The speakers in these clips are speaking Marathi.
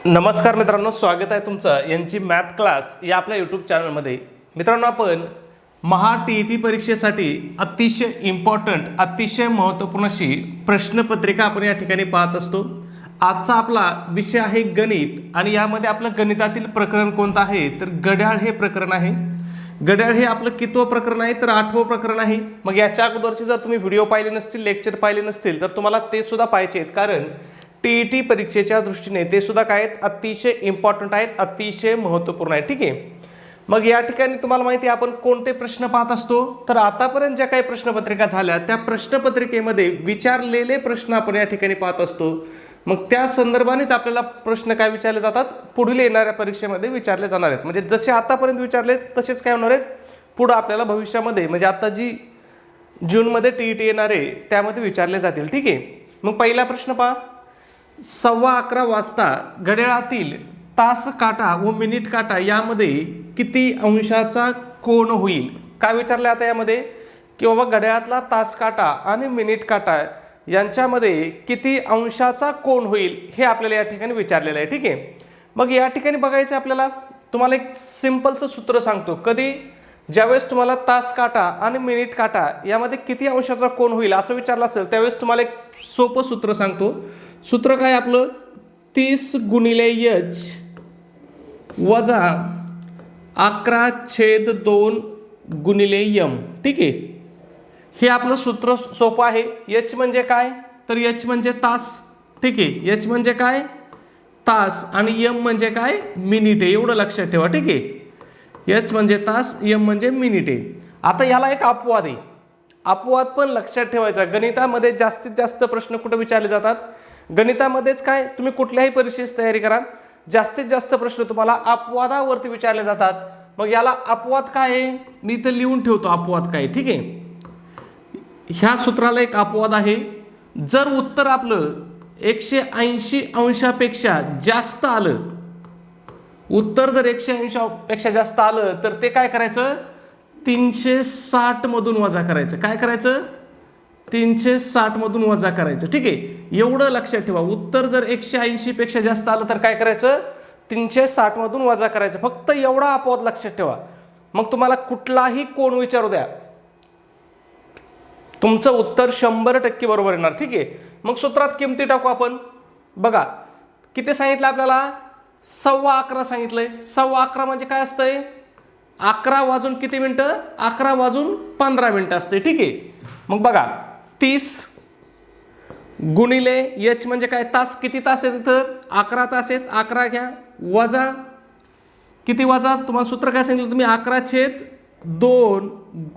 नमस्कार मित्रांनो, स्वागत आहे तुमचं यांची मॅथ क्लास या आपल्या यूट्यूब चॅनलमध्ये. मित्रांनो, आपण महा टी परीक्षेसाठी अतिशय इम्पॉर्टंट, अतिशय महत्त्वपूर्ण अशी प्रश्नपत्रिका आपण या ठिकाणी पाहत असतो. आजचा आपला विषय आहे गणित आणि यामध्ये आपलं गणितातील प्रकरण कोणतं आहे तर घड्याळ हे प्रकरण आहे. घड्याळ हे आपलं कितवं प्रकरण आहे तर 8वं प्रकरण आहे. मग याच्या अगोदरचे जर तुम्ही व्हिडिओ पाहिले नसतील, लेक्चर पाहिले नसतील तर तुम्हाला ते सुद्धा पाहायचे आहेत, कारण टी परीक्षेच्या दृष्टीने ते सुद्धा काय आहेत, अतिशय इम्पॉर्टंट आहेत, अतिशय महत्त्वपूर्ण आहे. ठीक आहे. मग या ठिकाणी तुम्हाला माहिती आहे आपण कोणते प्रश्न पाहत असतो तर आतापर्यंत ज्या काही प्रश्नपत्रिका झाल्या त्या प्रश्नपत्रिकेमध्ये विचारलेले प्रश्न आपण या ठिकाणी पाहत असतो. मग त्या संदर्भानेच आपल्याला प्रश्न काय विचारले जातात, पुढील येणाऱ्या परीक्षेमध्ये विचारले जाणार आहेत. म्हणजे जसे आतापर्यंत विचारले तसेच काय होणार आहेत पुढे आपल्याला भविष्यामध्ये, म्हणजे आता जी जूनमध्ये टी येणार आहे त्यामध्ये विचारले जातील. ठीक आहे. मग पहिला प्रश्न पहा. 11:15 वाजता घड्याळातील तास काटा व मिनिट काटा यामध्ये किती अंशाचा कोन होईल. काय विचारले आता यामध्ये की बाबा घड्याळातला तास काटा आणि मिनिट काटा यांच्यामध्ये किती अंशाचा कोन होईल हे आपल्याला या ठिकाणी विचारलेलं आहे. ठीक आहे. मग या ठिकाणी बघायचं आपल्याला, तुम्हाला एक सिंपलचं सूत्र सांगतो. कधी ज्यावेळेस तुम्हाला तास काटा आणि मिनिट काटा यामध्ये किती अंशाचा कोन होईल असं विचारलं असेल त्यावेळेस तुम्हाला एक सोपं सूत्र सांगतो. सूत्र काय आपलं 30 गुणिले h वजा 11/2 गुणिले m. ठीक आहे. हे आपलं सूत्र सोपं आहे. h म्हणजे काय तर h म्हणजे तास. ठीक आहे. h म्हणजे काय तास आणि m म्हणजे काय मिनिट आहे, एवढं लक्षात ठेवा. ठीक आहे. h म्हणजे तास, m म्हणजे मिनिट आहे. आता याला एक अपवाद आहे. अपवाद पण लक्षात ठेवायचा. गणितामध्ये जास्तीत जास्त प्रश्न कुठे विचारले जातात, गणितामध्येच काय तुम्ही कुठल्याही परीक्षेची तयारी करा, जास्तीत जास्त प्रश्न तुम्हाला अपवादावरती विचारले जातात. मग याला अपवाद काय आहे मी इथं लिहून ठेवतो अपवाद काय. ठीक आहे. ह्या सूत्राला एक अपवाद आहे. जर उत्तर आपलं 180 अंशापेक्षा जास्त आलं, उत्तर जर 180 पेक्षा जास्त आलं तर ते काय करायचं 360 मधून वजा करायचं. काय करायचं 360 मधून वजा करायचं. ठीक आहे. एवढं लक्षात ठेवा. उत्तर जर 180 पेक्षा जास्त आलं तर काय करायचं 360 मधून वजा करायचं. फक्त एवढा अपवाद लक्षात ठेवा. मग तुम्हाला कुठलाही कोण विचारू द्या, तुमचं उत्तर 100% बरोबर येणार. ठीक आहे. मग सूत्रात किमती टाकू आपण. बघा किती सांगितलं आपल्याला 11:15 सांगितलंय. 11:15 म्हणजे काय असतंय 11 वाजून किती मिनिटं 11 वाजून 15 मिनिटं असते. ठीक आहे. मग बघा 30 गुणिले h म्हणजे काय तास, किती तास आहेत इथं 11 तास आहेत, 11 घ्या वजा किती वजा तुम्हाला सूत्र काय सांगितलं तुम्ही 11/2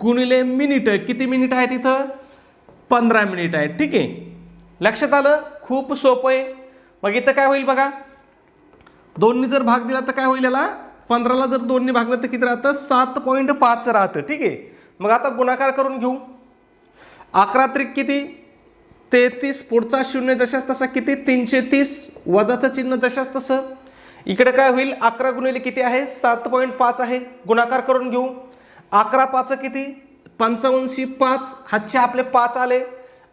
गुणिले मिनिट, किती मिनिट आहेत इथं 15 मिनिट आहेत. ठीक आहे. लक्षात आलं. खूप सोपं आहे. मग इथं काय होईल बघा, दोन्ही जर भाग दिला तर काय होईल याला 15ला जर दोन्ही भागलं तर किती राहतं 7.5 राहतं. ठीक आहे. मग आता गुणाकार करून घेऊ. 11 त्रिक किती 33, पुढचा शून्य जशाच तसा किती 330, वजाचं चिन्ह जशाच तसं. इकडे काय होईल 11 गुणिले किती आहे 7.5 आहे. गुणाकार करून घेऊ. 11/5 किती 55/5, हातचे आपले 5 आले.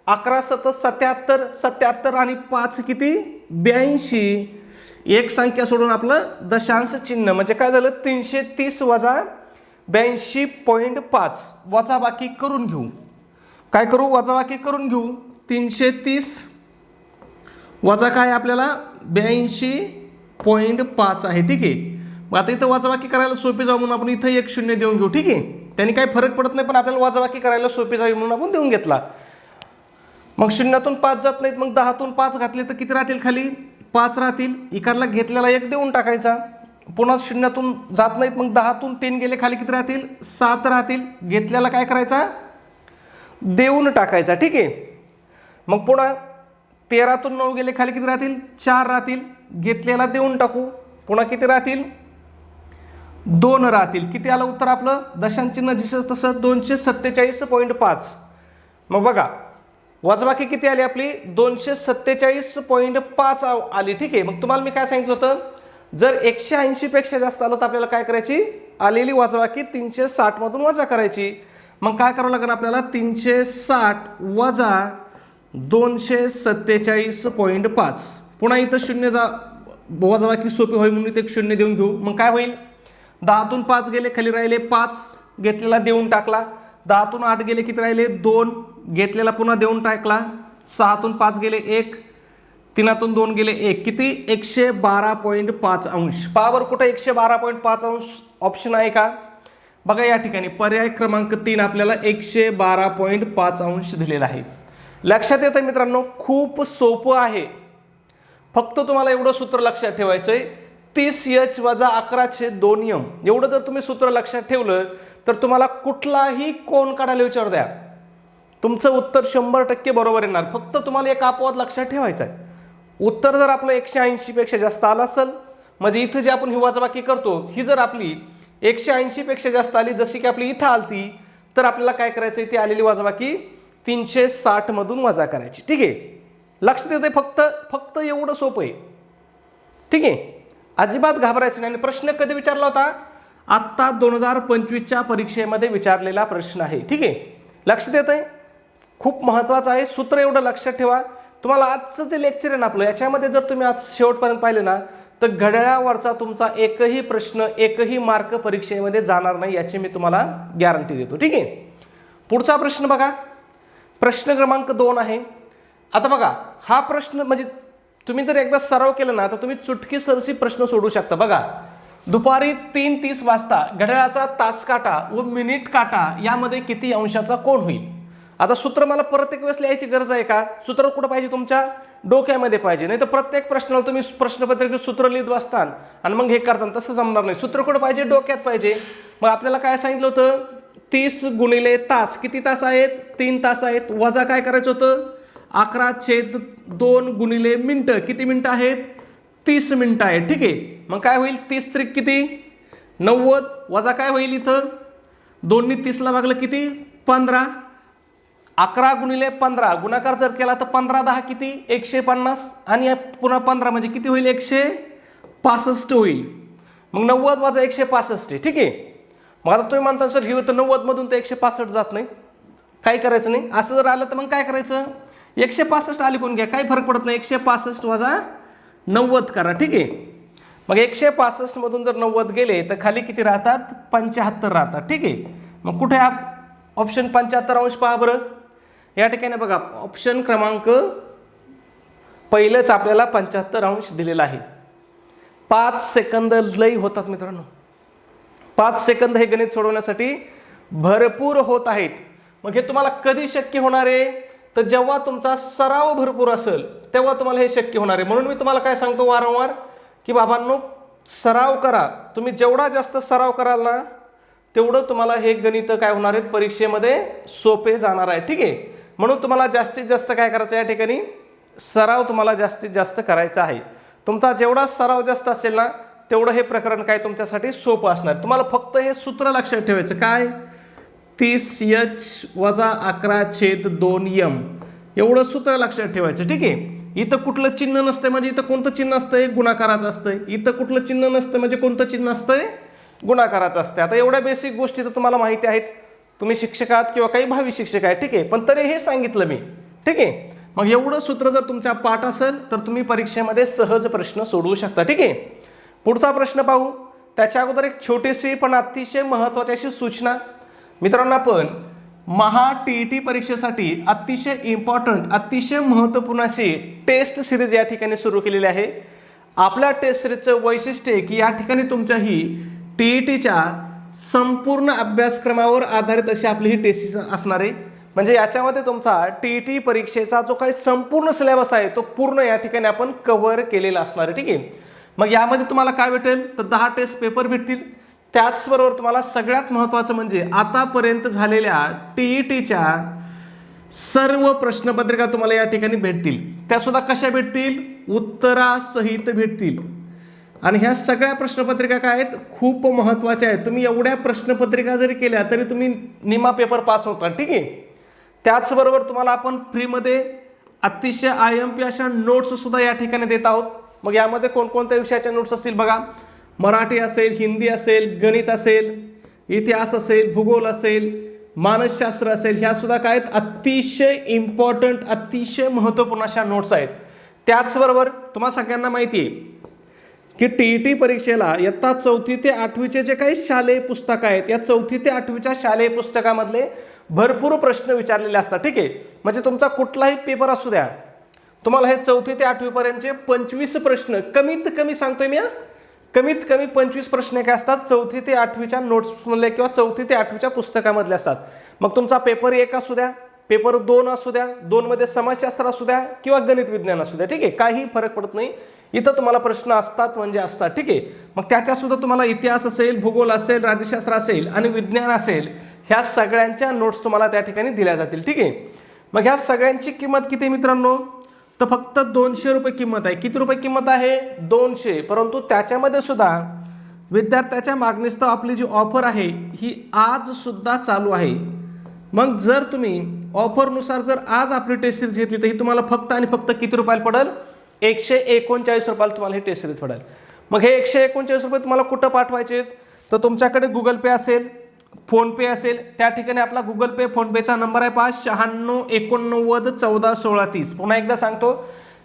11×7 77, 77 आणि 5 किती 82. एक संख्या सोडून आपलं दशांश चिन्ह म्हणजे काय झालं 330 वजा 82.5. वजाबाकी करून घेऊ. काय करू वजाबाकी करून घेऊ. 330 वजा काय आपल्याला 82.5 आहे. ठीक आहे. मग आता इथं वजाबाकी करायला सोपी जाऊ म्हणून आपण इथं एक शून्य देऊन घेऊ. ठीक आहे. त्यांनी काही फरक पडत नाही पण आपल्याला वजाबाकी करायला सोपी जावी म्हणून आपण देऊन घेतला. मग शून्यातून 5 जात नाहीत, मग 10तून 5 घातले तर किती राहतील खाली 5 राहतील. इकडला घेतलेला 1 देऊन टाकायचा. पुन्हा शून्यातून जात नाहीत, मग 10तून 3 गेले खाली किती राहतील 7 राहतील. घेतलेला काय करायचा देऊन टाकायचा. ठीक आहे. मग पुन्हा 13तून 9 गेले खाली किती राहतील 4 राहतील. घेतलेला देऊन टाकू. पुन्हा किती राहतील 2 राहतील. किती आलं उत्तर आपलं दशांश चिन्ह जसं तसं 247.5. मग बघा वजाबाकी किती आली आपली 247.5 आली. ठीक आहे. मग तुम्हाला मी काय सांगितलं होतं जर 180 पेक्षा जास्त आलं तर आपल्याला काय करायची आलेली वजाबाकी 360 मधून वजा करायची. मग काय करावं लागेल आपल्याला 360 वजा 247.5. पुन्हा इथं शून्य वजाबाकी सोपी होईल म्हणून इथे एक 0 देऊन घेऊ. मग काय होईल, 10तून 5 गेले, खाली राहिले 5, घेतलेला देऊन टाकला. 10तून 8 गेले, किती राहिले 2, घेतलेला पुन्हा देऊन टाकला. 6तून 5 गेले 1, 3तून 2 गेले 1, किती 112.5 अंश. पावर कुठे 112.5 अंश ऑप्शन आहे का बघा. या ठिकाणी पर्याय क्रमांक 3 आपल्याला 112.5 अंश दिलेला आहे. लक्षात येतं मित्रांनो, खूप सोपं आहे. फक्त तुम्हाला एवढं सूत्र लक्षात ठेवायचं आहे, 30h वजा 11/2m. एवढं जर तुम्ही सूत्र लक्षात ठेवलं तर तुम्हाला कुठलाही कोण काढायला विचार द्या, तुमचं उत्तर 100% बरोबर येणार. फक्त तुम्हाला एक अपवाद लक्षात ठेवायचा आहे. उत्तर जर आपलं 180 पेक्षा जास्त आलं असेल, म्हणजे इथं जे आपण ही वजाबाकी करतो ही जर आपली 180 पेक्षा जास्त आली, जशी की आपली इथं आलती, तर आपल्याला काय करायचं, ती आलेली वजाबाकी 360 मधून वजा करायची. ठीक आहे, लक्षात येते. फक्त एवढं सोपं आहे. ठीक आहे, अजिबात घाबरायचं नाही. प्रश्न कधी विचारला होता, आत्ता 2025च्या परीक्षेमध्ये विचारलेला प्रश्न आहे. ठीक आहे, लक्षात येतंय, खूप महत्त्वाचं आहे. सूत्र एवढं लक्षात ठेवा. तुम्हाला आजचं जे लेक्चर आहे ना आपलं, याच्यामध्ये जर तुम्ही आज शेवटपर्यंत पाहिले ना, तर घड्याळावरचा तुमचा एकही प्रश्न, एकही मार्क परीक्षेमध्ये जाणार नाही, याची मी तुम्हाला गॅरंटी देतो. ठीक आहे, पुढचा प्रश्न बघा, प्रश्न क्रमांक 2 आहे. आता बघा, हा प्रश्न म्हणजे तुम्ही जर एकदा सराव केला ना, तर तुम्ही चुटकी सरशी प्रश्न सोडू शकता. बघा, दुपारी 3:30 वाजता घड्याळाचा तास काटा व मिनिट काटा यामध्ये किती अंशाचा कोन होईल. आता सूत्र मला प्रत्येक वेळेस लिहायची गरज आहे का? सूत्र कुठं पाहिजे, तुमच्या डोक्यामध्ये पाहिजे. नाही तर प्रत्येक प्रश्नाला तुम्ही प्रश्नपत्रिकेत सूत्र लिहित बसतान आणि मग हे करताना, तसं जमणार नाही. सूत्र कुठं पाहिजे, डोक्यात पाहिजे. मग आपल्याला काय सांगितलं होतं, 30 गुणिले तास, किती तास आहेत, 3 तास आहेत, वजा काय करायचं होतं, 11/2 गुणिले मिनटं, किती मिनटं आहेत, 30 मिनटं आहेत. ठीक आहे, मग काय होईल, 30 त्रिक किती 90, वजा काय होईल इथं, 2 ने 30ला भागलं किती 15, 11 गुणिले 15 गुणाकार जर केला तर 15×10 किती 150, आणि पुन्हा 15 म्हणजे किती होईल 165 होईल. मग 90 वजा 165. ठीक आहे, मग आता तुम्ही म्हणता सर घेऊ तर 90 मधून तर 165 जात नाही, काय करायचं नाही. असं जर आलं तर मग काय करायचं, 165 आली कोण घ्या, काही फरक पडत नाही. 165 वजा 90 करा. ठीक आहे, मग 165 मधून जर 90 गेले तर खाली किती राहतात, 75 राहतात. ठीक आहे, मग कुठे हा ऑप्शन 75 अंश पहा बरं. या ठिकाणी बघा, ऑप्शन क्रमांक पहिलेच आपल्याला 75 अंश दिलेला आहे. 5 सेकंद लई होतात मित्रांनो, 5 सेकंद हे गणित सोडवण्यासाठी भरपूर होत आहेत. मग हे तुम्हाला कधी शक्य होणार आहे, तर जेव्हा तुमचा सराव भरपूर असेल तेव्हा तुम्हाला हे शक्य होणार आहे. म्हणून मी तुम्हाला काय सांगतो वारंवार, की बाबांनो सराव करा. तुम्ही जेवढा जास्त सराव कराल ना, तेवढं तुम्हाला हे गणित काय होणार आहेत, परीक्षेमध्ये सोपे जाणार आहे. ठीक आहे, म्हणून तुम्हाला जास्तीत जास्त काय करायचं, या ठिकाणी सराव तुम्हाला जास्तीत जास्त करायचा आहे. तुमचा जेवढा सराव जास्त असेल ना, तेवढं हे प्रकरण काय तुमच्यासाठी सोपं असणार. तुम्हाला फक्त हे सूत्र लक्षात ठेवायचं, काय 30h वजा 11/2m एवढं सूत्र लक्षात ठेवायचं. ठीक आहे, इथं कुठलं चिन्ह नसतंय म्हणजे इथं कोणतं चिन्ह असतंय, गुणाकाराचं असतंय. इथं कुठलं चिन्ह नसतं म्हणजे कोणतं चिन्ह असतंय, गुणाकाराचं असतंय. आता एवढ्या बेसिक गोष्टी तर तुम्हाला माहिती आहेत, तुम्ही शिक्षक आहात किंवा काही भावी शिक्षक आहेत. ठीक आहे, पण तरी हे सांगितलं मी. ठीक आहे, मग एवढं सूत्र जर तुमच्या पाठ असेल तर तुम्ही परीक्षेमध्ये सहज प्रश्न सोडवू शकता. ठीक आहे, पुढचा प्रश्न पाहू. त्याच्या अगोदर एक छोटीशी पण अतिशय महत्त्वाची अशी सूचना मित्रांनो, आपण TET परीक्षेसाठी अतिशय इम्पॉर्टंट, अतिशय महत्त्वपूर्ण अशी टेस्ट सिरीज या ठिकाणी सुरू केलेली आहे. आपल्या टेस्ट सिरीजचं वैशिष्ट्य आहे की या ठिकाणी तुमच्या ही TETच्या संपूर्ण अभ्यासक्रमावर आधारित अशी आपली ही टेस्ट सिरीज असणार आहे. म्हणजे याच्यामध्ये तुमचा TET परीक्षेचा जो काही संपूर्ण सिलेबस आहे तो पूर्ण या ठिकाणी आपण कव्हर केलेला असणार आहे. ठीक आहे, मग यामध्ये तुम्हाला काय भेटेल, तर 10 टेस्ट पेपर भेटतील. त्याचबरोबर तुम्हाला सगळ्यात महत्त्वाचं म्हणजे आतापर्यंत झालेल्या TETच्या सर्व प्रश्नपत्रिका तुम्हाला या ठिकाणी भेटतील. त्या सुद्धा कशा भेटतील, उत्तरासहित भेटतील. आणि ह्या सगळ्या प्रश्नपत्रिका काय आहेत, खूप महत्त्वाच्या आहेत. तुम्ही एवढ्या प्रश्नपत्रिका जरी केल्या तरी तुम्ही निमा पेपर पास होता. ठीक आहे, त्याचबरोबर तुम्हाला आपण फ्रीमध्ये अतिशय IMP अशा नोट्स सुद्धा या ठिकाणी देत आहोत. मग यामध्ये कोणकोणत्या विषयाच्या नोट्स असतील बघा, मराठी असेल, हिंदी असेल, गणित असेल, इतिहास असेल, भूगोल असेल, मानसशास्त्र असेल, ह्या सुद्धा काय आहेत, अतिशय इम्पॉर्टंट, अतिशय महत्त्वपूर्ण अशा नोट्स आहेत. त्याचबरोबर तुम्हाला सगळ्यांना माहिती आहे की टी परीक्षेला इयत्ता 4थी ते 8वीचे जे काही शालेय पुस्तकं आहेत या 4थी ते 8वीच्या शालेय पुस्तकामधले भरपूर प्रश्न विचारलेले असतात. ठीक आहे, म्हणजे तुमचा कुठलाही पेपर असू द्या, तुम्हाला हे 4थी ते 8वी पर्यंतचे 25 प्रश्न कमीत कमी सांगतोय मी, कमीत कमी 25 प्रश्न काय असतात 4थी ते 8वीच्या नोट्समधले किंवा 4थी ते 8वीच्या पुस्तकामधले असतात. मग तुमचा पेपर 1 असू द्या, पेपर 2 असू द्या, 2 मध्ये समाजशास्त्र असू द्या किंवा गणित विज्ञान असू द्या. ठीक आहे, काही फरक पडत नाही, इथं तुम्हाला प्रश्न असतात म्हणजे असतात. ठीक आहे, मग त्याच्या सुद्धा तुम्हाला इतिहास असेल, भूगोल असेल, राज्यशास्त्र असेल आणि विज्ञान असेल, ह्या सगळ्यांच्या नोट्स तुम्हाला त्या ठिकाणी दिल्या जातील. ठीक आहे, मग ह्या सगळ्यांची किंमत किती आहे मित्रांनो, तर फक्त 200 रुपये किंमत आहे. किती रुपये किंमत आहे, 200. परंतु त्याच्यामध्ये सुद्धा विद्यार्थ्याच्या मागणीस्तव आपली जी ऑफर आहे ही आज सुद्धा चालू आहे. मग जर तुम्ही ऑफरनुसार जर आज आपली टेस्ट सिरीज घेतली तर ही तुम्हाला फक्त आणि फक्त किती रुपयाला पडेल, 139 रुपयाला तुम्हाला ही टेस्ट सिरीज पडेल. मग हे 139 रुपये तुम्हाला कुठं पाठवायचे, तर तुमच्याकडे गुगल पे असेल, फोनपे असेल, त्या ठिकाणी आपला गुगल पे फोनपेचा नंबर आहे 96 89 14 16 30. पुन्हा एकदा सांगतो,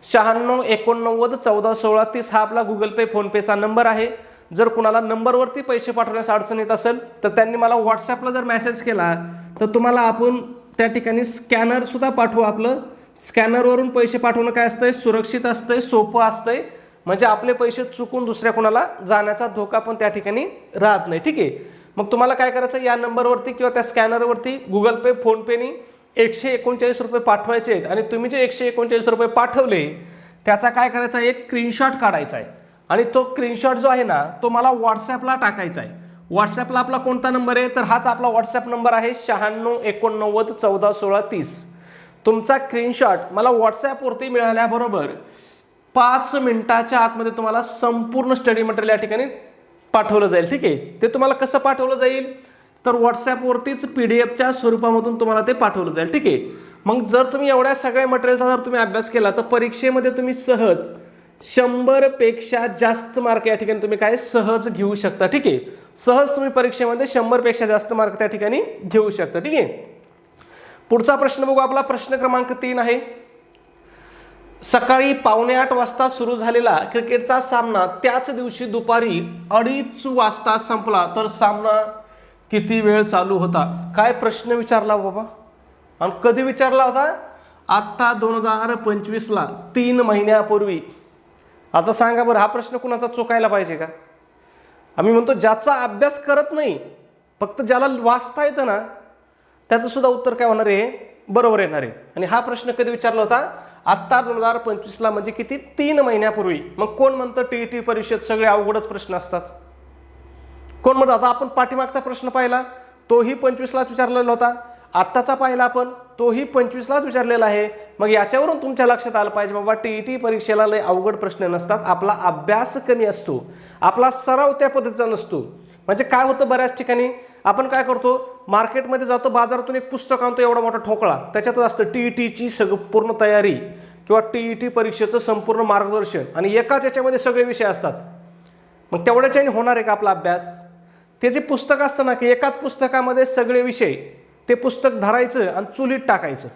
96 89 14 16 30 हा आपला गुगल पे फोनपेचा नंबर आहे. जर कुणाला नंबरवरती पैसे पाठवण्यास अडचण येत असेल तर त्यांनी मला व्हॉट्सॲपला जर मेसेज केला तर तुम्हाला आपण त्या ठिकाणी स्कॅनर सुद्धा पाठवू. आपलं स्कॅनरवरून पैसे पाठवणं काय असतंय, सुरक्षित असतंय, सोपं असतंय, म्हणजे आपले पैसे चुकून दुसऱ्या कोणाला जाण्याचा धोका पण त्या ठिकाणी राहत नाही. ठीक आहे, मग तुम्हाला काय करायचं, या नंबरवरती किंवा त्या स्कॅनरवरती गुगल पे फोनपेनी 139 रुपये पाठवायचे आहेत आणि तुम्ही जे 139 रुपये पाठवले त्याचा काय करायचा, एक स्क्रीनशॉट काढायचा आहे आणि तो स्क्रीनशॉट जो आहे ना तो मला व्हॉट्सॲपला टाकायचा आहे. व्हॉट्सॲपला आपला कोणता नंबर आहे, तर हाच आपला व्हॉट्सॲप नंबर आहे 96 89 14 16 30. तुमचा स्क्रीनशॉट मला व्हॉट्सॲपवरती मिळाल्याबरोबर 5 मिनिटाच्या आतमध्ये तुम्हाला संपूर्ण स्टडी मटेरियल या ठिकाणी पाठवलं जाईल. ठीक आहे, ते तुम्हाला कसं पाठवलं जाईल, तर व्हॉट्सॲपवरतीच PDF स्वरूपामधून तुम्हाला ते पाठवलं जाईल. ठीक आहे, मग जर तुम्ही एवढ्या सगळ्या मटेरियलचा जर तुम्ही अभ्यास केला तर परीक्षेमध्ये तुम्ही सहज 100 पेक्षा जास्त मार्क या ठिकाणी तुम्ही काय सहज घेऊ शकता. ठीक आहे, सहज तुम्ही परीक्षेमध्ये 100 पेक्षा जास्त मार्क त्या ठिकाणी घेऊ शकता. ठीक आहे, पुढचा प्रश्न बघू. आपला प्रश्न क्रमांक 3 आहे, सकाळी 7:45 वाजता सुरू झालेला क्रिकेटचा सामना त्याच दिवशी दुपारी 2:30 वाजता संपला तर सामना किती वेळ चालू होता. काय प्रश्न विचारला बाबा आणि कधी विचारला होता, आत्ता 2025ला 3 महिन्यापूर्वी. आता सांगा बरं, हा प्रश्न कुणाचा चुकायला पाहिजे का. आम्ही म्हणतो ज्याचा अभ्यास करत नाही, फक्त ज्याला वाचता येतं ना त्याचं सुद्धा उत्तर काय होणार आहे, बरोबर येणार आहे. आणि हा प्रश्न कधी विचारला होता, आत्ता 2025ला, म्हणजे किती, 3 महिन्यापूर्वी. मग कोण म्हणतं TET परीक्षेत सगळे अवघडच प्रश्न असतात, कोण म्हणतं. आता आपण पाठीमागचा प्रश्न पाहिला तोही 25लाच विचारलेला होता, आत्ताचा पाहिला आपण तोही 25लाच विचारलेला आहे. मग याच्यावरून तुमच्या लक्षात आलं पाहिजे बाबा TET परीक्षेला लय अवघड प्रश्न नसतात, आपला अभ्यास कमी असतो, आपला सराव त्या पद्धतीचा नसतो. म्हणजे काय होतं, बऱ्याच ठिकाणी आपण काय करतो, मार्केटमध्ये जातो, बाजारातून एक पुस्तक आणतो एवढा मोठा ठोकळा, त्याच्यातच असतं TETची पूर्ण तयारी किंवा TET परीक्षेचं संपूर्ण मार्गदर्शन आणि एकाच याच्यामध्ये सगळे विषय असतात. मग तेवढ्याच्याने होणार आहे का आपला अभ्यास. ते जे पुस्तक असतं ना की एकाच पुस्तकामध्ये सगळे विषय, ते पुस्तक धरायचं आणि चुलीत टाकायचं,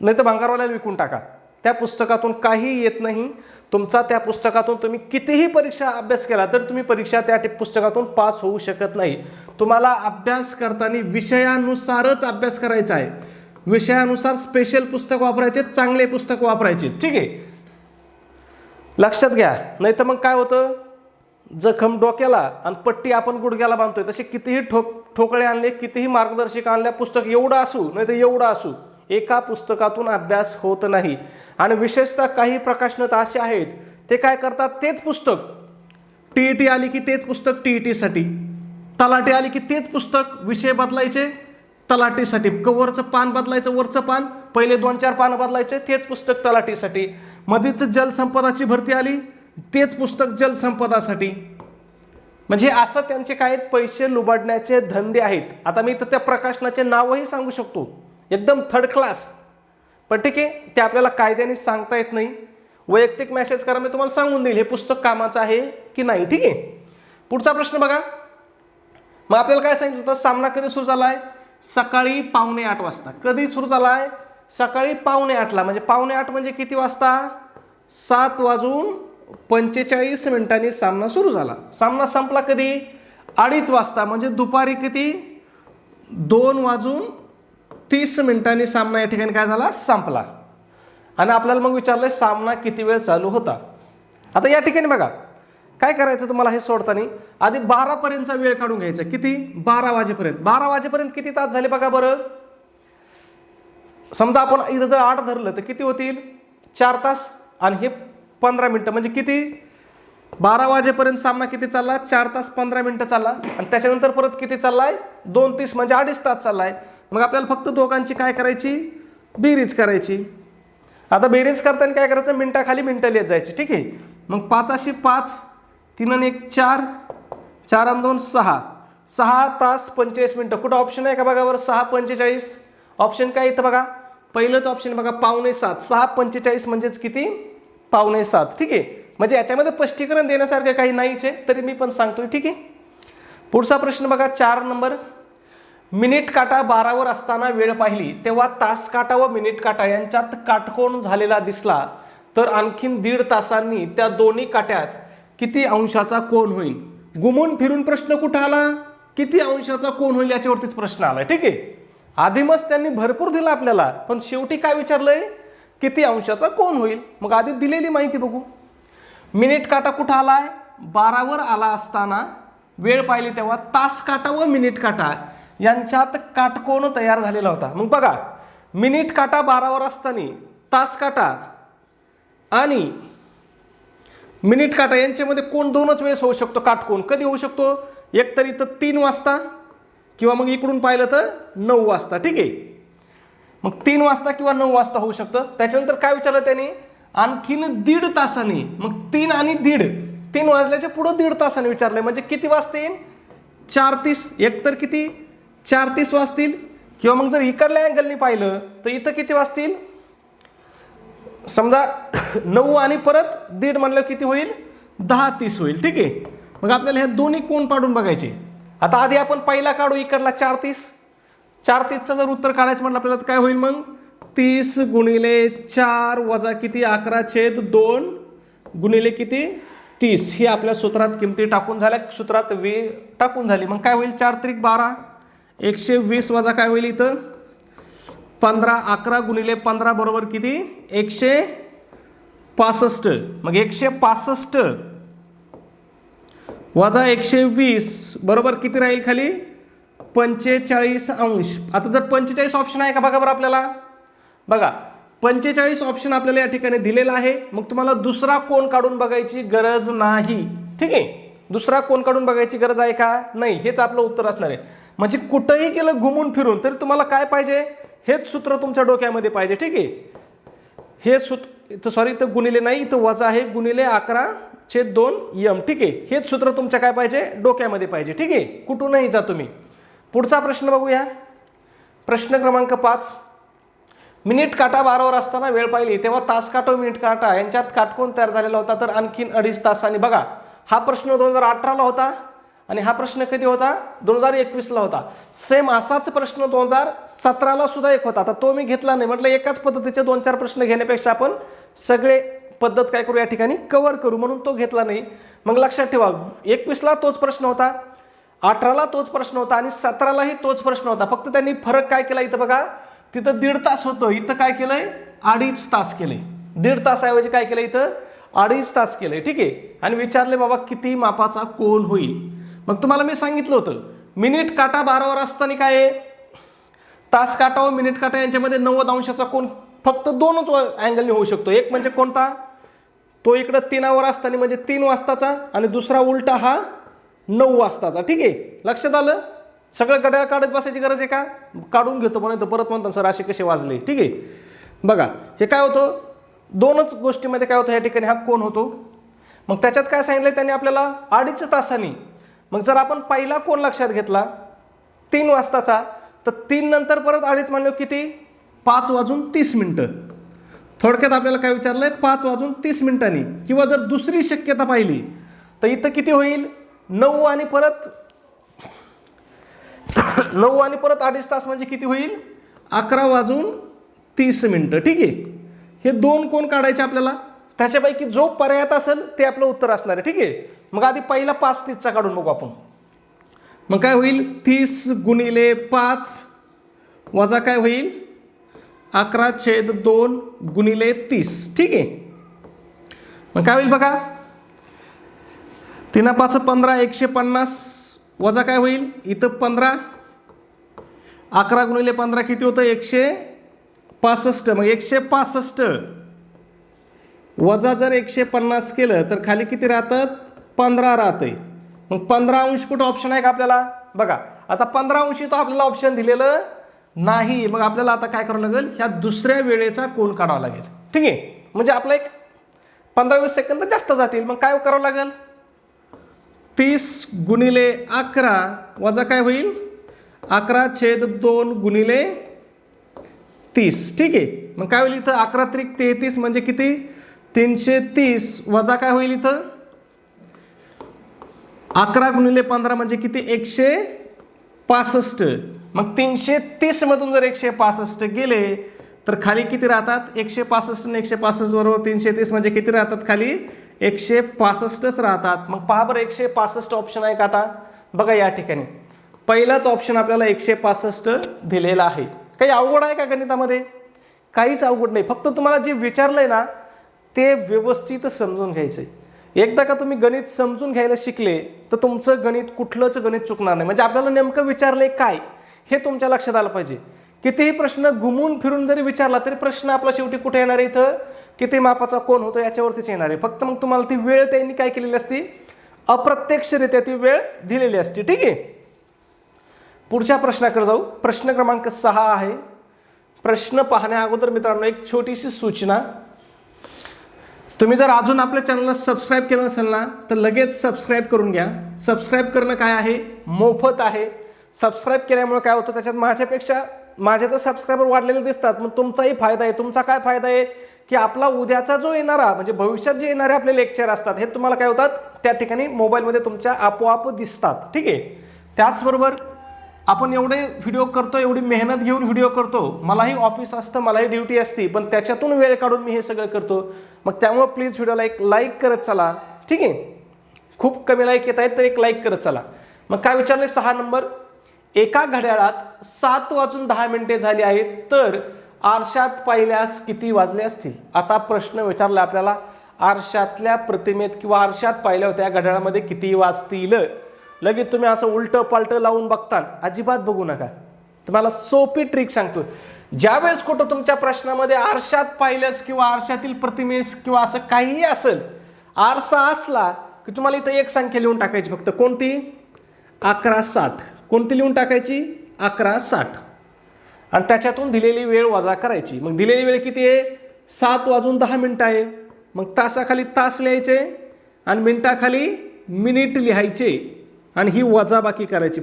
नाही तर भांगारवाल्याला विकून टाका. त्या पुस्तकातून काही येत नाही. तुमचा त्या पुस्तकातून तुम्ही कितीही परीक्षा अभ्यास केला तर तुम्ही परीक्षा त्या पुस्तकातून पास होऊ शकत नाही. तुम्हाला अभ्यास करताना विषयानुसारच अभ्यास करायचा आहे, विषयानुसार स्पेशल पुस्तक वापरायचे, चांगले पुस्तक वापरायचे. ठीक आहे, लक्षात घ्या. नाही तर मग काय होतं, जखम डोक्याला आणि पट्टी आपण गुडघ्याला बांधतोय, तसे कितीही ठोकळे आणले, कितीही मार्गदर्शक आणल्या, पुस्तक एवढं असू नाही तर एवढं असू, एका पुस्तकातून अभ्यास होत नाही. आणि विशेषतः काही प्रकाशनं असे आहेत ते काय करतात, तेच पुस्तक TET आली की तेच पुस्तक TETसाठी, तलाठी आली की तेच पुस्तक, विषय बदलायचे तलाठीसाठी, कवरचं पान बदलायचं, वरचं पान, पहिले 2-4 पानं बदलायचे, तेच पुस्तक तलाठीसाठी. मध्येच जलसंपदाची भरती आली, तेच पुस्तक जलसंपदासाठी. म्हणजे असं त्यांचे काय पैसे लुबाडण्याचे धंदे आहेत. आता मी तर त्या प्रकाशनाचे नावही सांगू शकतो, एकदम थर्ड क्लास, पण ठीक आहे ते आपल्याला कायद्याने सांगता येत नाही. वैयक्तिक मेसेज करा, मी तुम्हाला सांगून देईल हे पुस्तक कामाचं आहे की नाही. ठीक आहे, पुढचा प्रश्न बघा. मग आपल्याला काय सांगितलं होतं, सामना कधी सुरू झाला आहे, सकाळी 7:45 वाजता. कधी सुरू झाला आहे, सकाळी 7:45ला. म्हणजे 7:45 म्हणजे किती वाजता, 7 वाजून 45 मिनिटांनी सामना सुरू झाला. सामना संपला कधी? 2:30 वाजता, म्हणजे दुपारी किती? 2:30 सामना या ठिकाणी काय झाला? संपला. आणि आपल्याला मग विचारलंय सामना किती वेळ चालू होता. आता या ठिकाणी बघा काय करायचं तुम्हाला हे सोडताना आधी 12 पर्यंतचा वेळ काढून घ्यायचा. किती? 12 वाजेपर्यंत. 12 वाजेपर्यंत किती तास झाले बघा बरं. समजा आपण इथं जर 8 धरलं तर किती होतील? 4 तास आणि हे 15 मिनिटं, म्हणजे किती? 12 वाजेपर्यंत सामना किती चालला? 4 तास 15 मिनिटं चालला. आणि त्याच्यानंतर परत किती चाललाय? 2:30, म्हणजे 2.5 तास चाललाय. मग आपल्याला फक्त दोघांची काय करायची? बेरीज करायची. आता बेरीज करताना काय करायचं? मिनिटाखाली मिनिटं लिहित जायची. ठीक आहे. मग 5 × 5, 3 × 1 4, 4 × 2 6, 6 तास 45 मिनिटं. कुठं ऑप्शन आहे का बघा बरं? 6:45. ऑप्शन काय इथं बघा, पहिलंच ऑप्शन बघा 6:45. 6:45 म्हणजेच किती? 6:45. ठीक आहे. म्हणजे याच्यामध्ये स्पष्टीकरण देण्यासारखं काही नाहीच आहे, तरी मी पण सांगतोय. ठीक आहे. पुढचा प्रश्न बघा 4 नंबर. मिनिट काटा 12वर असताना वेळ पाहिली तेव्हा तास काटा व मिनिट काटा यांच्यात काटकोन झालेला दिसला तर आणखीन 1.5 तासांनी त्या दोन्ही काट्यात किती अंशाचा कोन होईल? घुमून फिरून प्रश्न कुठं आला? किती अंशाचा कोन होईल याच्यावरतीच प्रश्न आलाय. ठीक आहे. आधी मग त्यांनी भरपूर दिला आपल्याला, पण शेवटी काय विचारलंय? किती अंशाचा कोन होईल. मग आधी दिलेली माहिती बघू. मिनिट काटा कुठं आलाय? 12वर आला असताना वेळ पाहिली तेव्हा तास काटा व मिनिट काटा यांच्यात काटकोन तयार झालेला होता. मग बघा मिनिट काटा 12वर असताना तास काटा आणि मिनिट काटा यांच्यामध्ये कोण दोनच वेळेस होऊ शकतो काटकोन. कधी होऊ शकतो? एक तर इथं 3 वाजता किंवा मग इकडून पाहिलं तर 9 वाजता. ठीक आहे. मग 3 वाजता किंवा 9 वाजता होऊ शकतं. त्याच्यानंतर काय विचारलं त्यांनी? आणखीन 1.5 तासांनी. मग 3 आणि 1.5, 3 वाजल्याच्या पुढं 1.5 तासांनी विचारलंय, म्हणजे किती वाजतील? 4:30. एक तर किती? 4:30 वाजतील. किंवा मग जर इकडल्या अँगलनी पाहिलं तर इथं किती वाजतील? समजा 9 आणि परत 1.5 म्हणलं किती होईल? 10:30 होईल. ठीक आहे. मग आपल्याला हे दोन्ही कोण पाडून बघायचे. आता आधी आपण पहिला काढू इकडला 4:30. 4:30चं जर उत्तर काढायचं म्हटलं आपल्याला तर काय होईल मग? 30 × 4 वजा किती? 11/2 गुणिले किती? 30. ही आपल्या सूत्रात किमती टाकून झाल्या, सूत्रात वेळ टाकून झाली. मग काय होईल? 4 त्रिक 12, 120 वजा काय होईल इथं? 15. 11 गुणिले 15 बरोबर किती? 165. मग 165 वजा 120 बरोबर किती राहील खाली? 45 अंश. आता जर 45 ऑप्शन आहे का बघा बरं आपल्याला. बघा 45 ऑप्शन आपल्याला या ठिकाणी दिलेला आहे. मग तुम्हाला दुसरा कोन काढून बघायची गरज नाही. ठीक आहे. दुसरा कोन काढून बघायची गरज आहे का? नाही. हेच आपलं उत्तर असणार आहे. म्हणजे कुठंही केलं घुमून फिरून तरी तुम्हाला काय पाहिजे? हेच सूत्र तुमच्या डोक्यामध्ये पाहिजे. ठीक आहे. हे सूत्र सॉरी इथं गुणिले नाही, इथं वजा आहे. गुणिले 11/2 m. ठीक आहे. हेच सूत्र तुमच्या काय पाहिजे? डोक्यामध्ये पाहिजे. ठीक आहे. कुठूनही जा तुम्ही. पुढचा प्रश्न बघूया. प्रश्न क्रमांक 5. मिनिट काटा 12वर असताना वेळ पाहिली तेव्हा तास काटा व मिनिट काटा यांच्यात काटकोन तयार झालेला होता तर आणखीन 2.5 तासांनी. बघा हा प्रश्न 2018ला होता आणि हा प्रश्न कधी होता? 2021ला होता. सेम असाच प्रश्न 2017ला सुद्धा एक होता. आता तो मी घेतला नाही. म्हटलं एकाच पद्धतीचे 2-4 प्रश्न घेण्यापेक्षा आपण सगळे पद्धत काय करू या ठिकाणी कव्हर करू, म्हणून तो घेतला नाही. मग लक्षात ठेवा 21ला तोच प्रश्न होता, 18ला तोच प्रश्न होता आणि 17लाही तोच प्रश्न होता. फक्त त्यांनी फरक काय केला इथं बघा. तिथं 1.5 तास होतं, इथं काय केलंय? 2.5 तास केले. 1.5 तासाऐवजी काय केलं इथं? 2.5 तास केले. ठीक आहे. आणि विचारले बाबा किती मापाचा कोन होईल. मग तुम्हाला मी सांगितलं होतं मिनिट काटा 12वर असताना काय आहे? तास काटा व मिनिट काटा यांच्यामध्ये 90 अंशाचा कोन फक्त 2च अँगलने होऊ शकतो. एक म्हणजे कोणता? तो इकडं 3वर असताना म्हणजे 3 वाजताचा आणि दुसरा उलटा हा 9 वाजताचा. ठीक आहे. लक्षात आलं? सगळं घड्याळ काढत बसायची गरज आहे का? काढून घेतो म्हणून तर परत म्हणतात सर असे कसे वाजले. ठीक आहे. बघा हे काय होतं? 2च गोष्टीमध्ये काय होतं या ठिकाणी? हा कोन होतो. मग त्याच्यात काय सांगितलं त्यांनी आपल्याला? 2.5 तासांनी. मग जर आपण पहिला कोन लक्षात घेतला 3 वाजताचा तर 3 नंतर परत 2.5 म्हणलं किती? 5:30. थोडक्यात आपल्याला काय विचारलंय? 5:30 मिनिटांनी. किंवा जर दुसरी शक्यता पाहिली तर इथं किती होईल? 9 आणि परत 2.5 तास म्हणजे किती होईल? 11:30. ठीक आहे. हे 2 कोन काढायचे आपल्याला. त्याच्यापैकी जो पर्यायात असेल ते आपलं उत्तर असणार आहे. ठीक आहे, मग आधी पहिला 5 30चा काढून बघू आपण. मग काय होईल 30 गुणिले 5 वजा काय होईल 11/2 गुणिले 30. ठीक आहे, मग काय होईल बघा 3 5 15 150 वजा काय होईल इथं 15. 11 गुणिले 15 किती होतं 165. मग 165 वजा जर 150 केलं तर खाली किती राहतात 15 राहतंय. मग 15 अंश कुठं ऑप्शन आहे का आपल्याला बघा. आता 15 अंश तो आपल्याला ऑप्शन दिलेलं नाही. मग आपल्याला आता काय करावं लागेल ह्या दुसऱ्या वेळेचा कोन काढावा लागेल. ठीक आहे, म्हणजे आपला एक 15-20 सेकंद जास्त जातील. मग काय करावं लागेल 30 गुणिले 11 वजा काय होईल 11/2 गुणिले 30. ठीक आहे, मग काय होईल इथं 11 त्रिक 33 म्हणजे किती 330 वजा काय होईल इथं 11 गुणिले 15 म्हणजे किती 165. मग 330 मधून जर 165 गेले तर खाली किती राहतात 165 आणि 165 बरोबर 330 म्हणजे किती राहतात खाली 165च राहतात. मग पहा बरं 165 ऑप्शन आहे का आता बघा या ठिकाणी पहिलाच ऑप्शन आपल्याला 165 दिलेला आहे. काही अवघड आहे का गणितामध्ये काहीच अवघड नाही. फक्त तुम्हाला जे विचारलंय ना ते व्यवस्थित समजून घ्यायचं आहे. एकदा का तुम्ही गणित समजून घ्यायला शिकले तर तुमचं गणित कुठलंच गणित चुकणार नाही. म्हणजे आपल्याला नेमकं विचारलंय काय हे तुमच्या लक्षात आलं पाहिजे. कितीही प्रश्न घुमून फिरून जरी विचारला तरी प्रश्न आपला शेवटी कुठे येणार आहे इथं किती मापाचा कोण होतो याच्यावरतीच येणार आहे. फक्त मग तुम्हाला ती वेळ त्यांनी काय केलेली असती अप्रत्यक्षरित्या ती वेळ दिलेली असते. ठीक आहे, पुढच्या प्रश्नाकडे जाऊ. प्रश्न क्रमांक 6 आहे. प्रश्न पाहण्या अगोदर मित्रांनो एक छोटीशी सूचना. तुम्ही जर अजून आपल्या चॅनलला सबस्क्राईब केलं नसेल ना तर लगेच सबस्क्राईब करून घ्या. सबस्क्राईब करणं काय आहे मोफत आहे. सबस्क्राईब केल्यामुळे काय होतं त्याच्यात माझे तर सबस्क्रायबर वाढलेले दिसतात. मग तुमचाही फायदा आहे. तुमचा काय फायदा आहे की आपला उद्याचा जो येणारा म्हणजे भविष्यात जे येणारे आपले लेक्चर असतात हे तुम्हाला काय होतात त्या ठिकाणी मोबाईलमध्ये तुमच्या आपोआप दिसतात. ठीक आहे, त्याचबरोबर आपण एवढे व्हिडिओ करतो एवढी मेहनत घेऊन व्हिडिओ करतो. मलाही ऑफिस असतं मलाही ड्युटी असते पण त्याच्यातून वेळ काढून मी हे सगळं करतो. मग त्यामुळे प्लीज व्हिडिओला एक लाईक करत चला. ठीक आहे, खूप कमी लाईक येत आहेत तर एक लाईक करत चला. मग काय विचारले 6 नंबर एका घड्याळात 7:10 झाली आहेत तर आरशात पाहिल्यास किती वाजले असतील. आता प्रश्न विचारला आपल्याला आरशातल्या प्रतिमेत किंवा आरशात पाहिल्या होत्या घड्याळामध्ये किती वाजतील. लगेच तुम्ही असं उलटं पालटं लावून बघता अजिबात बघू नका. तुम्हाला सोपी ट्रिक सांगतो. ज्यावेळेस कुठं तुमच्या प्रश्नामध्ये आरशात पाहिल्यास किंवा आरशातील प्रतिमेस किंवा असं काहीही असेल आरसा असला की तुम्हाला इथं एक संख्या लिहून टाकायची फक्त कोणती 11:60. कोणती लिहून टाकायची 11:60 आणि त्याच्यातून दिलेली वेळ वजा करायची. मग दिलेली वेळ किती आहे 7:10 आहे. मग तासाखाली तास लिहायचे आणि मिनिटाखाली मिनिट लिहायचे आणि ही वजाबाकी करायची.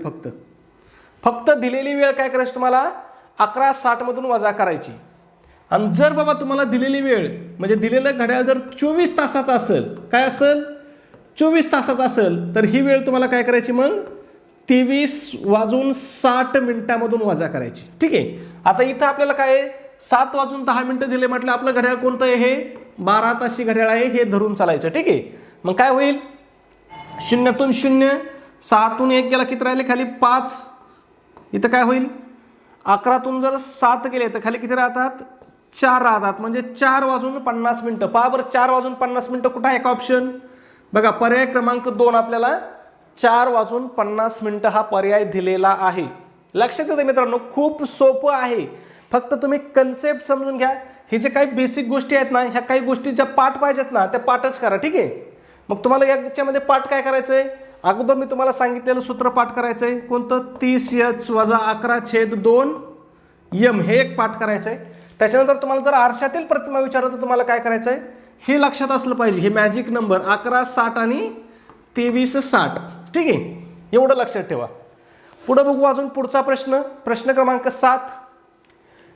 फक्त दिलेली वेळ काय करायची तुम्हाला 11:60 मधून वजा करायची. आणि जर बाबा तुम्हाला दिलेली वेळ म्हणजे दिलेलं घड्याळ जर 24 तासाचा असेल काय असेल 24 तासाचा असेल तर ही वेळ तुम्हाला काय करायची मग 23:60 मधून वजा करायची. ठीक आहे, आता इथं आपल्याला काय 7:10 दिले म्हटलं आपलं घड्याळ कोणतं आहे हे 12 ताशी घड्याळ आहे हे धरून चालायचं. ठीक आहे, मग काय होईल 0तून 0 6तून 1 गेला किती राहिले खाली 5. इथं काय होईल 11तून जर 7 गेले तर खाली किती राहतात 4 राहतात. म्हणजे 4:50. पहा बरं 4:50 कुठं आहे का ऑप्शन बघा पर्याय क्रमांक 2 आपल्याला 4:50 हा पर्याय दिलेला आहे. लक्षात येतं मित्रांनो खूप सोपं आहे. फक्त तुम्ही कन्सेप्ट समजून घ्या. हे जे काही बेसिक गोष्टी आहेत ना ह्या काही गोष्टी ज्या पाठ पाहिजेत ना त्या पाठच करा. ठीक आहे, मग तुम्हाला याच्यामध्ये पाठ काय करायचं आहे अगोदर मी तुम्हाला सांगितलेलं सूत्र पाठ करायचं आहे कोणतं 30h - 11/2 m हे एक पाठ करायचं आहे. त्याच्यानंतर तुम्हाला जर आरशातील प्रतिमा विचारलं तर तुम्हाला काय करायचं आहे हे लक्षात असलं पाहिजे. हे मॅजिक नंबर 11:60 आणि 23:60. ठीक आहे, एवढं लक्षात ठेवा. पुढे बघू अजून पुढचा प्रश्न क्रमांक 7.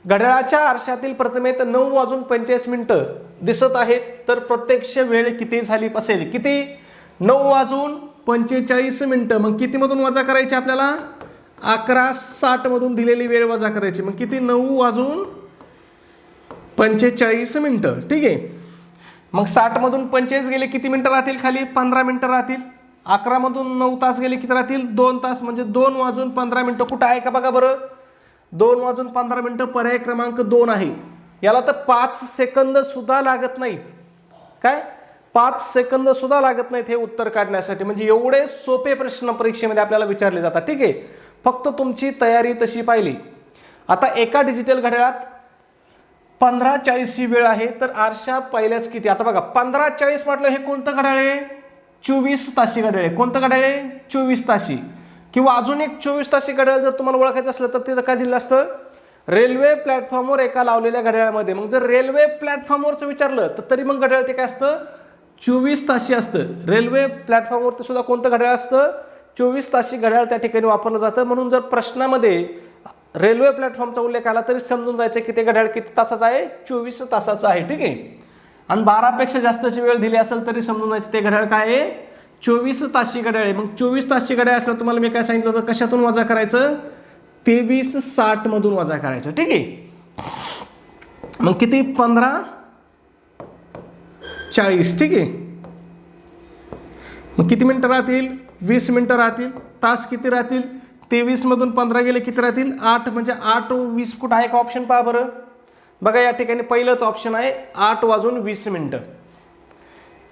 घड्याळाच्या आरशातील प्रतिमेत 9:45 दिसत आहेत तर प्रत्यक्ष वेळ किती झाली असेल. किती 9:45. मग किती मधून वजा करायची आपल्याला 11:60 मधून दिलेली वेळ वजा करायची. मग किती 9:45. ठीक आहे, मग 60 मधून 45 गेले किती मिनिटं राहतील खाली? 15 मिनिटं राहतील. 11 मधून 9 तास गेले किती राहतील? 2 तास. म्हणजे 2 वाजून 15 मिनिटं कुठं आहे का बघा बरं. 2 वाजून 15 मिनिटं पर्याय क्रमांक 2 आहे. याला तर 5 सेकंद सुद्धा लागत नाहीत. काय? 5 सेकंद सुद्धा लागत नाहीत हे उत्तर काढण्यासाठी. म्हणजे एवढे सोपे प्रश्न परीक्षेमध्ये आपल्याला विचारले जातात. ठीक आहे, फक्त तुमची तयारी तशी पाहिली. आता एका डिजिटल घड्याळात 15:40 ही वेळ आहे, तर आरशात पाहिल्यास किती? आता बघा 15:40 म्हटलं हे कोणतं घड्याळ आहे? 24 ताशी घड्याळ आहे. कोणतं घड्याळ आहे? 24 ताशी. किंवा अजून एक 24 ताशी घड्याळ जर तुम्हाला ओळखायचं असलं तर तिथं काय दिलं असतं? रेल्वे प्लॅटफॉर्मवर एका लावलेल्या घड्याळामध्ये. मग जर रेल्वे प्लॅटफॉर्मवरचं विचारलं तर तरी मग घड्याळ ते काय असतं? 24 ताशी असतं. रेल्वे प्लॅटफॉर्मवरती सुद्धा कोणतं घड्याळ असतं? 24 ताशी घड्याळ त्या ठिकाणी वापरलं जातं. म्हणून जर प्रश्नामध्ये रेल्वे प्लॅटफॉर्मचा उल्लेख आला तरी समजून जायचं की ते घड्याळ किती तासाचं आहे? 24 तासाचं आहे. ठीक आहे, आणि 12पेक्षा जास्तची वेळ दिली असेल तरी समजून जायचं ते घड्याळ काय आहे? 24 ताशी घड्याळ आहे. मग 24 ताशी घड्याळ असलं तुम्हाला मी काय सांगितलं होतं? कशातून वजा करायचं? 23:60 मधून वजा करायचं. ठीक आहे, मग किती? 15:40. ठीक आहे, मग किती मिनिटं राहतील? 20 मिनिटं राहतील. तास किती राहतील? 23 मधून 15 गेले किती राहतील? 8. म्हणजे 8:20 कुठं आहे का ऑप्शन? पहा बरं. बघा या ठिकाणी पहिलंच ऑप्शन आहे 8:20 मिनिटं.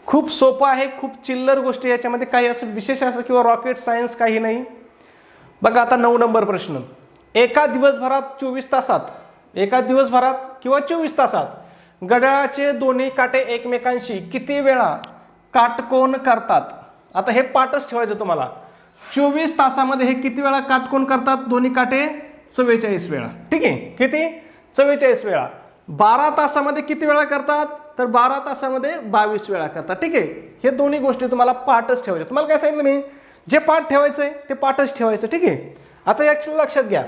खूप सोपं आहे, खूप चिल्लर गोष्टी याच्यामध्ये काही असं विशेष असं किंवा रॉकेट सायन्स काही नाही. बघा आता 9 नंबर प्रश्न. एका दिवसभरात 24 तासात, एका दिवसभरात किंवा 24 तासात घड्याळाचे दोन्ही काटे एकमेकांशी किती वेळा काटकोन करतात? आता हे पाठच ठेवायचं तुम्हाला. 24 तासामध्ये हे किती वेळा काटकोन करतात? दोन्ही काटे 44 वेळा. ठीक आहे, किती? 44 वेळा. 12 तासामध्ये किती वेळा करतात? तर 12 तासामध्ये 22 वेळा करतात. ठीक आहे, हे दोन्ही गोष्टी तुम्हाला पाठच ठेवायच्या. तुम्हाला काय सांगितलं मी? जे पाठ ठेवायचंय ते पाठच ठेवायचं. ठीक आहे, आता एक लक्षात घ्या.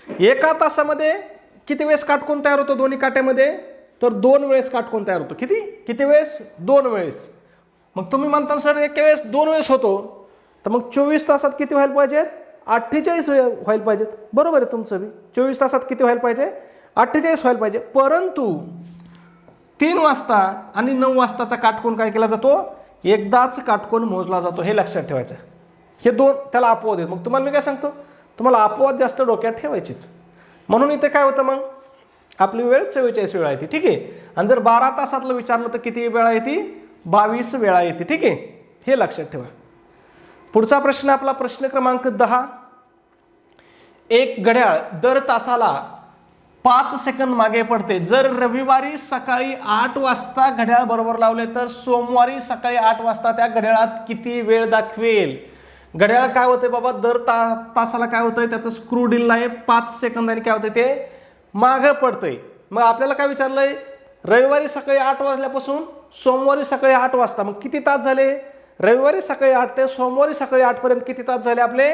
एका तासामध्ये किती वेळेस काटकोन तयार होतो दोन्ही काट्यामध्ये? तर 2 वेळेस काटकोन तयार होतो. किती किती वेळेस? 2 वेळेस. मग तुम्ही म्हणता सर एका वेळेस 2 वेळेस होतो, तर मग 24 तासात किती व्हायला पाहिजेत? 48 व्हायला पाहिजेत. बरोबर आहे तुमचं बी. 24 तासात किती व्हायला पाहिजे? 48 व्हायला पाहिजे. परंतु 3 वाजता आणि 9 वाजताचा काटकोन काय केला जातो? एकदाच काटकोन मोजला जातो. हे लक्षात ठेवायचं. हे दोन त्याला अपवाद आहेत. मग तुम्हाला मी काय सांगतो? तुम्हाला अपवाद जास्त डोक्यात ठेवायचे. म्हणून इथे काय होतं? मग आपली वेळ 44 वेळा येते. ठीक आहे, आणि जर 12 तासातलं विचारलं तर किती वेळा येते? 22 वेळा येते. ठीक आहे, हे लक्षात ठेवा. पुढचा प्रश्न आपला प्रश्न क्रमांक 10. एक घड्याळ दर तासाला 5 सेकंद मागे पडते. जर रविवारी सकाळी 8 वाजता घड्याळ बरोबर लावले तर सोमवारी सकाळी 8 वाजता त्या घड्याळात किती वेळ दाखवेल? घड्याळ काय होते बाबा? दर तासाला काय होतंय? त्याचं स्क्रू ढिल्ला आहे. 5 सेकंदांनी काय होतंय? ते मागं पडतंय. मग आपल्याला काय विचारलंय? रविवारी सकाळी 8 वाजल्यापासून सोमवारी सकाळी 8 वाजता मग किती तास झाले? रविवारी सकाळी 8 ते सोमवारी सकाळी 8 पर्यंत किती तास झाले आपले?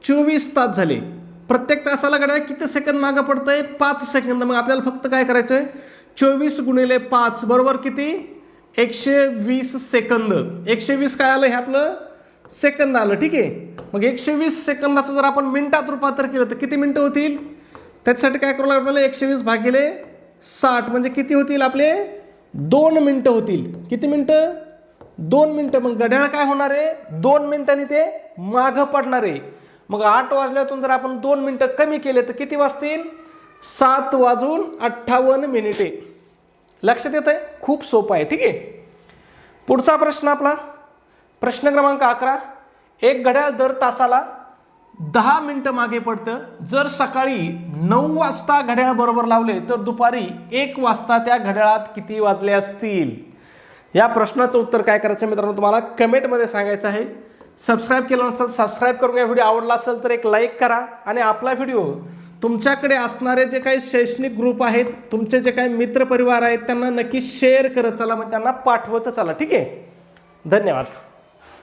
24 तास झाले. प्रत्येक तासाला घड्याळ किती सेकंद मागं पडतंय? 5 सेकंद. मग आपल्याला फक्त काय करायचंय? 24 गुणिले 5 बरोबर किती? 120 सेकंद. 120 काय आलं? हे आपलं सेकंद आलं. ठीक आहे, मग 120 सेकंदाचं जर आपण मिनिटात रूपांतर केलं तर किती मिनिटं होतील? त्याच्यासाठी काय करावं लागेल आपल्याला? 120 भागिले 60 म्हणजे किती होतील आपले? 2 मिनिटं होतील. किती मिनिटं? 2 मिनिटं. मग घड्याळ काय होणार आहे? 2 मिनिटांनी ते मागं पडणार आहे. मग 8 वाजल्यातून जर आपण 2 मिनिटं कमी केले तर किती वाजतील? 7:58. लक्षात येत आहे? खूप सोपं आहे. ठीक आहे, पुढचा प्रश्न आपला प्रश्न क्रमांक 11. एक घड्याळ दर तासाला 10 मिनिटं मागे पडतं. जर सकाळी 9 वाजता घड्याळ बरोबर लावले तर दुपारी 1 वाजता त्या घड्याळात किती वाजले असतील? या प्रश्नाचं उत्तर काय करायचं मित्रांनो तुम्हाला कमेंटमध्ये सांगायचं आहे. सबस्क्राईब केलं नसेल सबस्क्राईब करून घ्या. व्हिडिओ आवडला असेल तर एक लाईक करा आणि आपला व्हिडिओ तुमच्याकडे असणारे जे काही शैक्षणिक ग्रुप आहेत, तुमचे जे काही मित्रपरिवार आहेत त्यांना नक्की शेअर करत चला, मग त्यांना पाठवत चला. ठीक आहे, धन्यवाद.